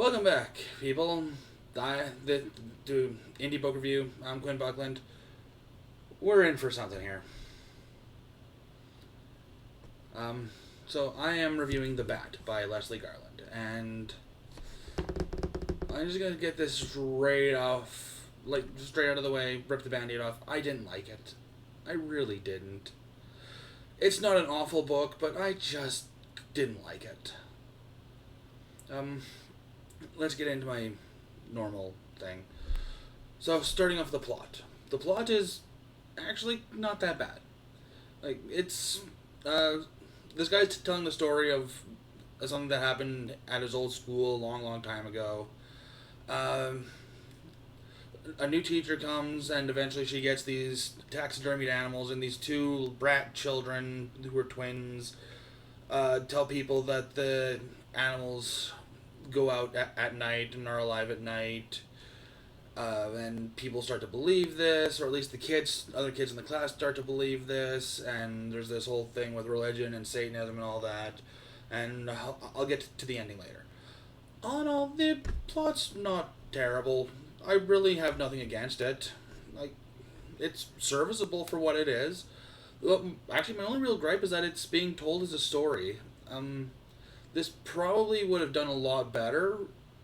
Welcome back, people. Do Indie Book Review. I'm Quinn Buckland. We're in for something here. So I am reviewing The Bat by Leslie Garland, and I'm just gonna get this straight out of the way, rip the band-aid off. I didn't like it. I really didn't. It's not an awful book, but I just didn't like it. Let's get into my normal thing. So, starting off the plot. The plot is actually not that bad. It's this guy's telling the story of something that happened at his old school a long, long time ago. A new teacher comes, and eventually she gets these taxidermied animals, and these two brat children who are twins tell people that the animals go out at night and are alive at night. And people start to believe this, or at least other kids in the class start to believe this, and there's this whole thing with religion and Satanism and all that, and I'll get to the ending later. All in all, the plot's not terrible. I really have nothing against it. It's serviceable for what it is. Well, actually, my only real gripe is that it's being told as a story. This probably would have done a lot better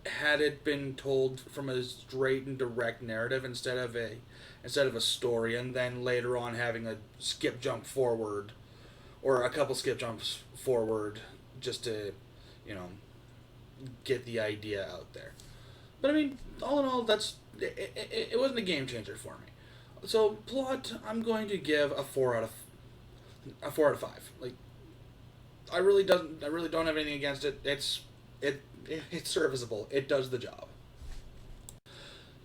had it been told from a straight and direct narrative instead of a story, and then later on having a skip jump forward, or a couple skip jumps forward, just to, get the idea out there. But I mean, all in all, it wasn't a game changer for me. So plot, I'm going to give a 4 out of 5. I really don't have anything against it. It's serviceable. It does the job.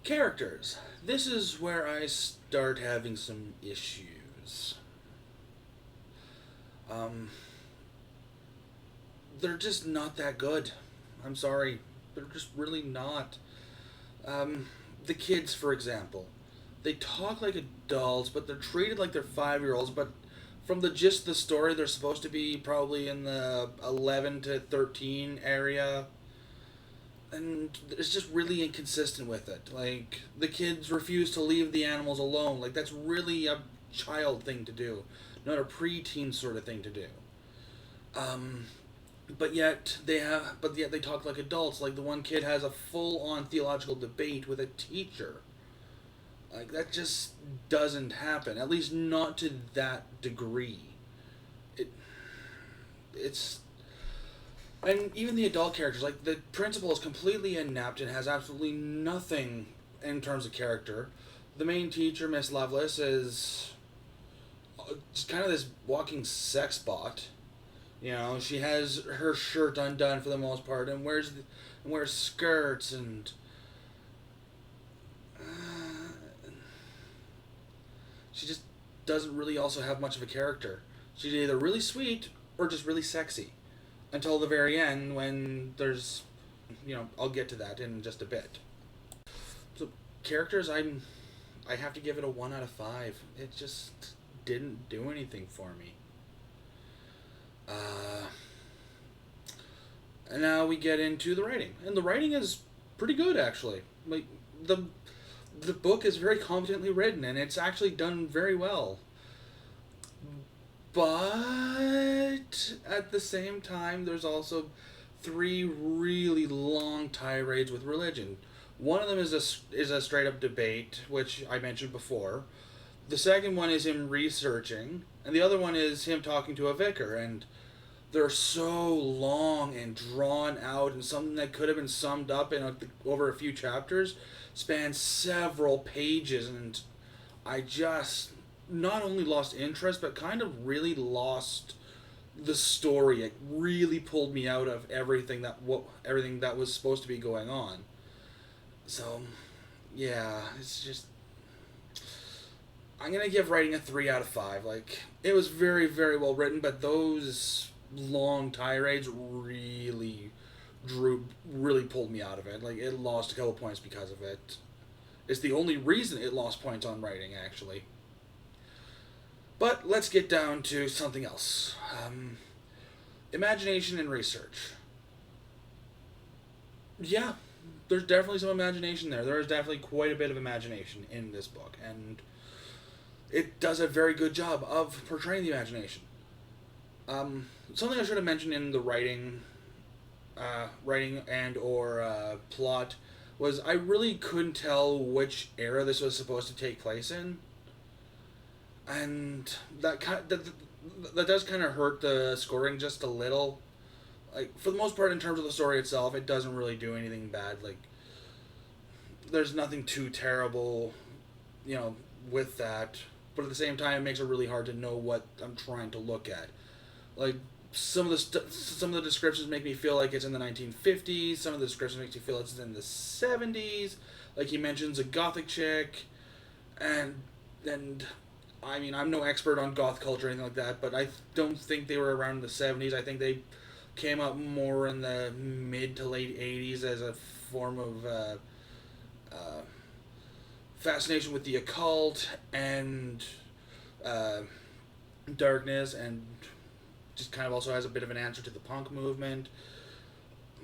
Characters. This is where I start having some issues. They're just not that good. I'm sorry. They're just really not. The kids, for example. They talk like adults, but they're treated like they're 5-year-olds, but from the gist of the story, they're supposed to be probably in the 11 to 13 area. And it's just really inconsistent with it. The kids refuse to leave the animals alone. That's really a child thing to do, not a preteen sort of thing to do. But yet they talk like adults. The one kid has a full-on theological debate with a teacher. That just doesn't happen. At least not to that degree. It's... And even the adult characters, the principal is completely inept and has absolutely nothing in terms of character. The main teacher, Miss Lovelace, is just kind of this walking sex bot. She has her shirt undone for the most part and wears skirts and... she just doesn't really also have much of a character. She's either really sweet or just really sexy. Until the very end, when there's... I'll get to that in just a bit. So, characters, I have to give it a 1 out of 5. It just didn't do anything for me. And now we get into the writing. And the writing is pretty good, actually. The book is very competently written, and it's actually done very well. But at the same time, there's also 3 really long tirades with religion. One of them is a straight up debate, which I mentioned before. The second one is him researching, and the other one is him talking to a vicar. And they're so long and drawn out, and something that could have been summed up in over a few chapters spans several pages, and I just not only lost interest, but kind of really lost the story. It really pulled me out of everything that was supposed to be going on. So, yeah, it's just... I'm going to give writing a 3 out of 5. It was very, very well written, but those long tirades really pulled me out of it. It lost a couple points because of it. It's the only reason it lost points on writing, actually. But let's get down to something else. Imagination and research. Yeah, there's definitely some imagination there. There is definitely quite a bit of imagination in this book, and it does a very good job of portraying the imagination. Something I should have mentioned in the writing and or plot was I really couldn't tell which era this was supposed to take place in, and that does kind of hurt the scoring just a little. Like for the most part, in terms of the story itself, it doesn't really do anything bad. Like there's nothing too terrible, with that. But at the same time, it makes it really hard to know what I'm trying to look at. Like some of the descriptions make me feel like it's in the 1950s. Some of the descriptions make me feel it's in the 70s. Like he mentions a gothic chick, and I mean I'm no expert on goth culture or anything like that, but I don't think they were around in the 70s. I think they came up more in the mid to late 80s as a form of fascination with the occult and darkness, and just kind of also has a bit of an answer to the punk movement.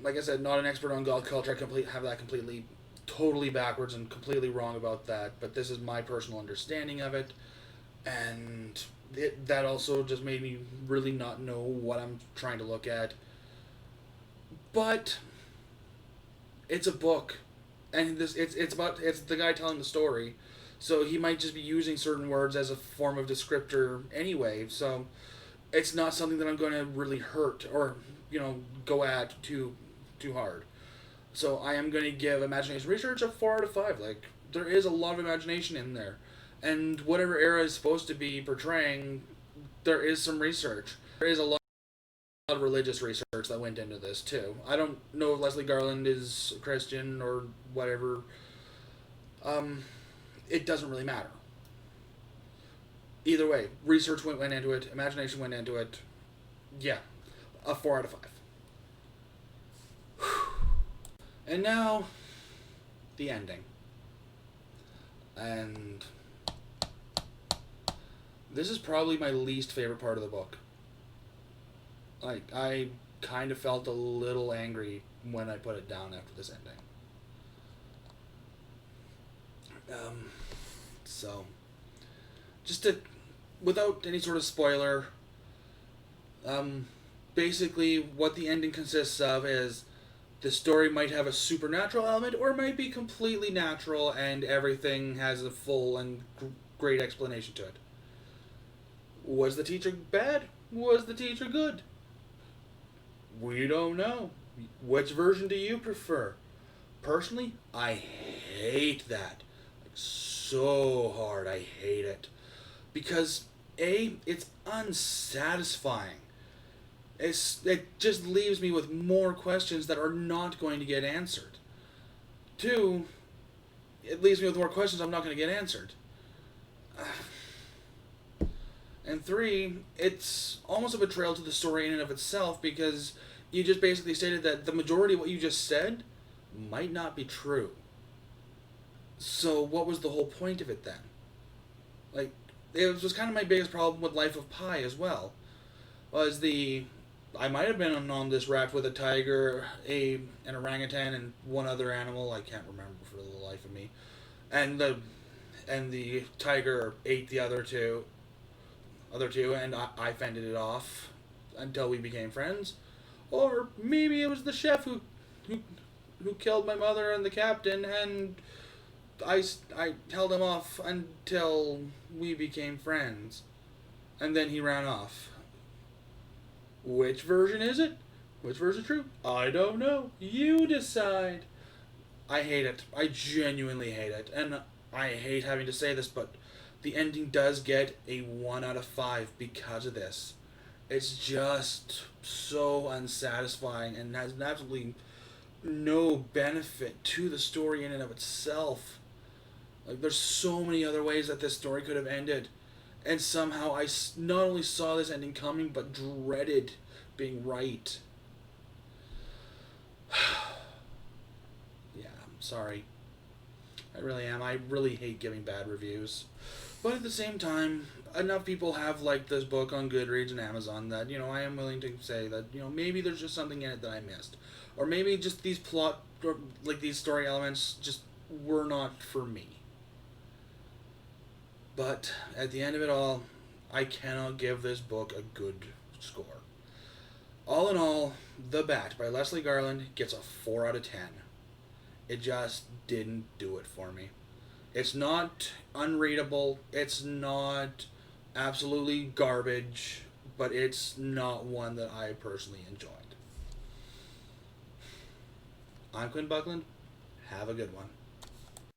Like I said, not an expert on goth culture. I have that completely, totally backwards and completely wrong about that. But this is my personal understanding of it, and that also just made me really not know what I'm trying to look at. But it's a book, and it's the guy telling the story, so he might just be using certain words as a form of descriptor anyway. So it's not something that I'm going to really hurt or go at too hard. So I am going to give Imagination Research a 4 out of 5. Like there is a lot of imagination in there, and whatever era is supposed to be portraying, there is some research. There is a lot of religious research that went into this too. I don't know if Leslie Garland is Christian or whatever. It doesn't really matter. Either way, research went into it, imagination went into it. Yeah, a 4 out of 5. And now, the ending. And this is probably my least favorite part of the book. Like, I kind of felt a little angry when I put it down after this ending. So, just to, without any sort of spoiler, basically what the ending consists of is the story might have a supernatural element or it might be completely natural and everything has a full and great explanation to it. Was the teacher bad? Was the teacher good? We don't know. Which version do you prefer? Personally, I hate that. Like, so hard, I hate it. Because, A, it's unsatisfying. It just leaves me with more questions that are not going to get answered. 2, it leaves me with more questions I'm not going to get answered. And 3, it's almost a betrayal to the story in and of itself because you just basically stated that the majority of what you just said might not be true. So what was the whole point of it then? Like, it was kind of my biggest problem with Life of Pi as well. I might have been on this raft with a tiger, an orangutan, and one other animal. I can't remember for the life of me. And the tiger ate the other two, and I fended it off until we became friends. Or maybe it was the chef who killed my mother and the captain, and I held him off until we became friends. And then he ran off. Which version is it? Which version is true? I don't know. You decide. I hate it. I genuinely hate it. And I hate having to say this, but the ending does get a 1 out of 5 because of this. It's just so unsatisfying and has absolutely no benefit to the story in and of itself. Like, there's so many other ways that this story could have ended. And somehow I not only saw this ending coming, but dreaded being right. Yeah, I'm sorry. I really am. I really hate giving bad reviews. But at the same time, enough people have liked this book on Goodreads and Amazon that, I am willing to say that, maybe there's just something in it that I missed. Or maybe just these plot like these story elements just were not for me. But at the end of it all, I cannot give this book a good score. All in all, The Bat by Leslie Garland gets a 4 out of 10. It just didn't do it for me. It's not unreadable. It's not absolutely garbage, but it's not one that I personally enjoyed. I'm Quinn Buckland. Have a good one.